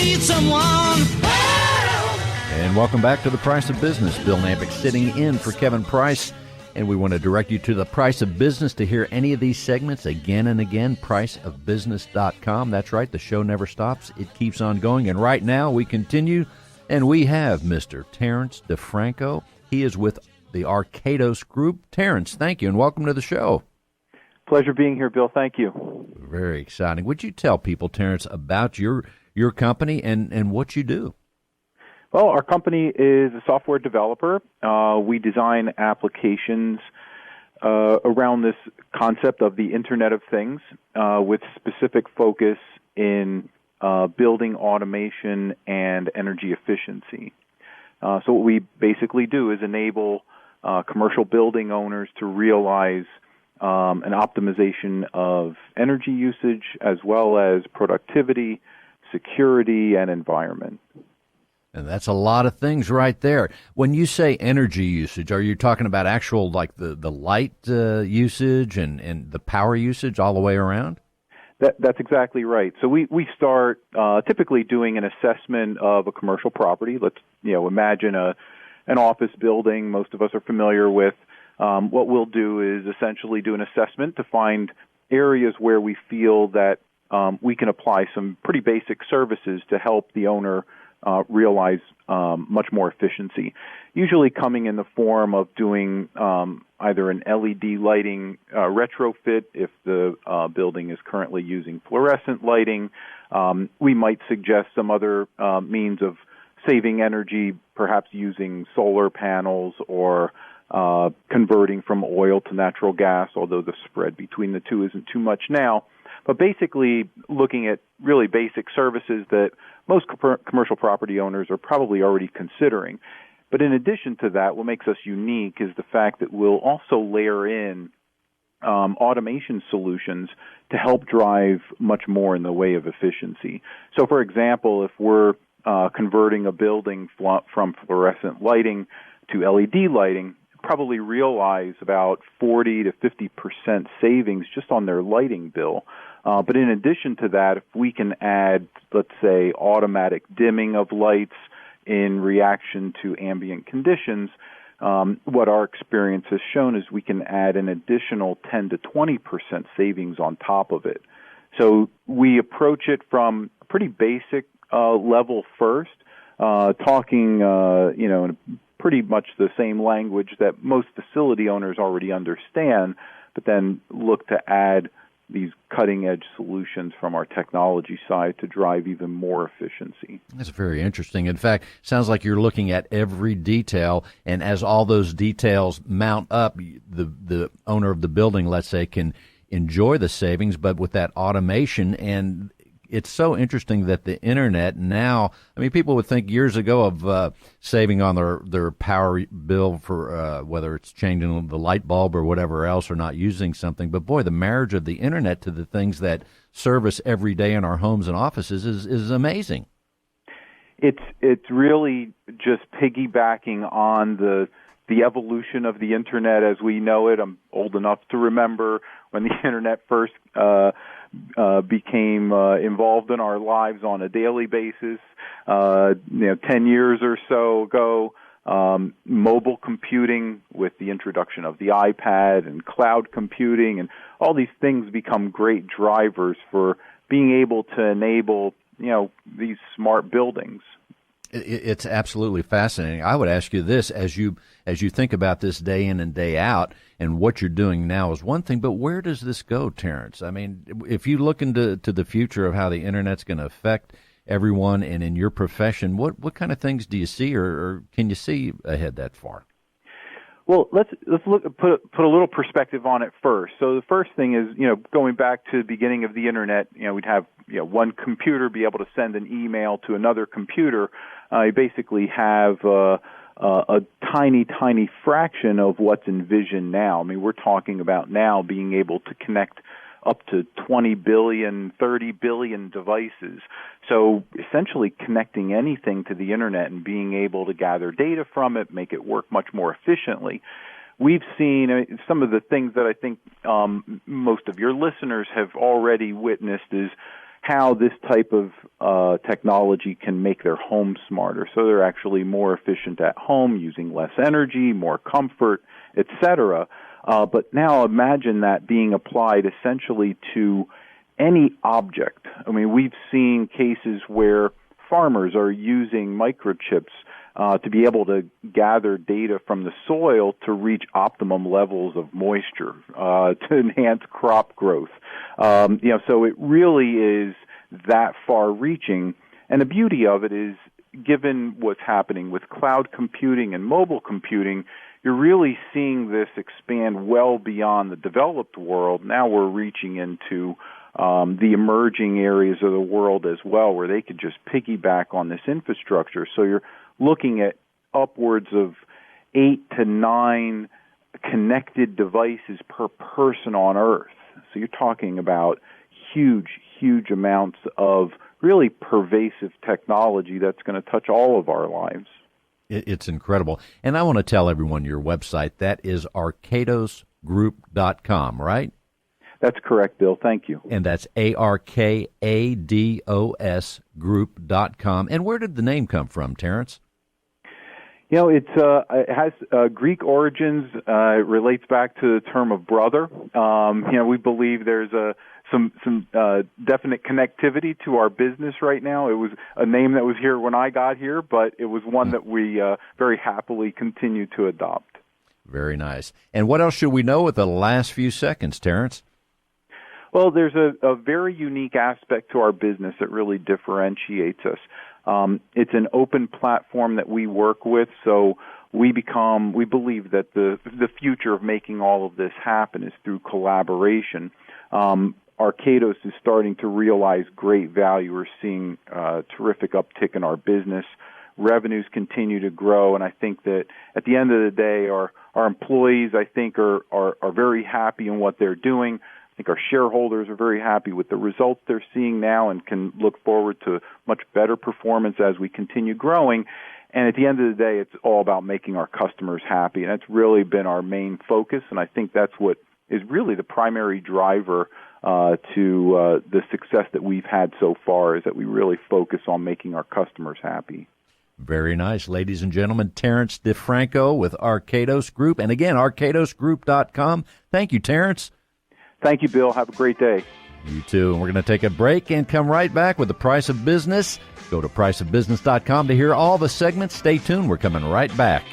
need someone. And welcome back to The Price of Business. Bill Knapik sitting in for Kevin Price. And we want to direct you to The Price of Business to hear any of these segments again and again, priceofbusiness.com. That's right, the show never stops. It keeps on going. And right now we continue, and we have Mr. Terrence DeFranco. He is with the Arcados Group. Terrence, thank you, and welcome to the show. Pleasure being here, Bill. Thank you. Very exciting. Would you tell people, Terrence, about your company and what you do? Well, our company is a software developer. We design applications around this concept of the Internet of Things with specific focus in building automation and energy efficiency. So what we basically do is enable commercial building owners to realize an optimization of energy usage as well as productivity, security, and environment. And that's a lot of things right there. When you say energy usage, are you talking about actual, like the light usage and the power usage all the way around? That's exactly right. So we start typically doing an assessment of a commercial property. Let's imagine an office building most of us are familiar with. What we'll do is essentially do an assessment to find areas where we feel that we can apply some pretty basic services to help the owner realize much more efficiency, usually coming in the form of doing either an LED lighting retrofit if the building is currently using fluorescent lighting. We might suggest some other means of saving energy, perhaps using solar panels or converting from oil to natural gas, although the spread between the two isn't too much now. But basically looking at really basic services that most commercial property owners are probably already considering. But in addition to that, what makes us unique is the fact that we'll also layer in automation solutions to help drive much more in the way of efficiency. So, for example, if we're converting a building from fluorescent lighting to LED lighting, probably realize about 40 to 50% savings just on their lighting bill. But in addition to that, if we can add, let's say, automatic dimming of lights in reaction to ambient conditions, what our experience has shown is we can add an additional 10 to 20% savings on top of it. So we approach it from a pretty basic level first, talking, in pretty much the same language that most facility owners already understand, but then look to add these cutting-edge solutions from our technology side to drive even more efficiency. That's very interesting. In fact, sounds like you're looking at every detail, and as all those details mount up, the owner of the building, let's say, can enjoy the savings, but with that automation. And it's so interesting that the Internet now, I mean, people would think years ago of saving on their power bill for whether it's changing the light bulb or whatever else or not using something. But, boy, the marriage of the Internet to the things that serve us every day in our homes and offices is amazing. It's really just piggybacking on the evolution of the Internet as we know it. I'm old enough to remember when the Internet first became involved in our lives on a daily basis. 10 years or so ago, mobile computing with the introduction of the iPad and cloud computing, and all these things become great drivers for being able to enable, these smart buildings. It's absolutely fascinating. I would ask you this, as you think about this day in and day out, and what you're doing now is one thing, but where does this go, Terrence? I mean, if you look into the future of how the Internet's going to affect everyone and in your profession, what kind of things do you see, or can you see ahead that far? Well, let's put a little perspective on it first. So the first thing is, going back to the beginning of the Internet, we'd have one computer be able to send an email to another computer. You basically have a tiny fraction of what's envisioned now. I mean, we're talking about now being able to connect up to 20 billion, 30 billion devices. So essentially connecting anything to the Internet and being able to gather data from it, make it work much more efficiently. We've seen some of the things that I think most of your listeners have already witnessed is how this type of technology can make their home smarter, so they're actually more efficient at home, using less energy, more comfort, etc. But now imagine that being applied essentially to any object. I mean, we've seen cases where farmers are using microchips to be able to gather data from the soil to reach optimum levels of moisture, to enhance crop growth. So it really is that far-reaching. And the beauty of it is, given what's happening with cloud computing and mobile computing, you're really seeing this expand well beyond the developed world. Now we're reaching into the emerging areas of the world as well, where they could just piggyback on this infrastructure. So you're looking at upwards of 8 to 9 connected devices per person on Earth. So you're talking about huge amounts of really pervasive technology that's going to touch all of our lives. It's incredible. And I want to tell everyone your website. That is arkadosgroup.com, right? That's correct, Bill. Thank you. And that's ARKADOS group.com. And where did the name come from, Terrence? It has Greek origins. It relates back to the term of brother. We believe there's some definite connectivity to our business right now. It was a name that was here when I got here, but it was one that we very happily continue to adopt. Very nice. And what else should we know with the last few seconds, Terrence? Well, there's a very unique aspect to our business that really differentiates us. It's an open platform that we work with, so we believe that the future of making all of this happen is through collaboration. Arkados is starting to realize great value. We're seeing a terrific uptick in our business. Revenues continue to grow, and I think that at the end of the day, our employees, I think, are very happy in what they're doing. I think our shareholders are very happy with the results they're seeing now and can look forward to much better performance as we continue growing. And at the end of the day, it's all about making our customers happy, and that's really been our main focus, and I think that's what is really the primary driver to the success that we've had so far, is that we really focus on making our customers happy. Very nice. Ladies and gentlemen, Terrence DeFranco with Arkados Group. And again, arkadosgroup.com. Thank you, Terrence. Thank you, Bill. Have a great day. You too. And we're going to take a break and come right back with The Price of Business. Go to priceofbusiness.com to hear all the segments. Stay tuned. We're coming right back.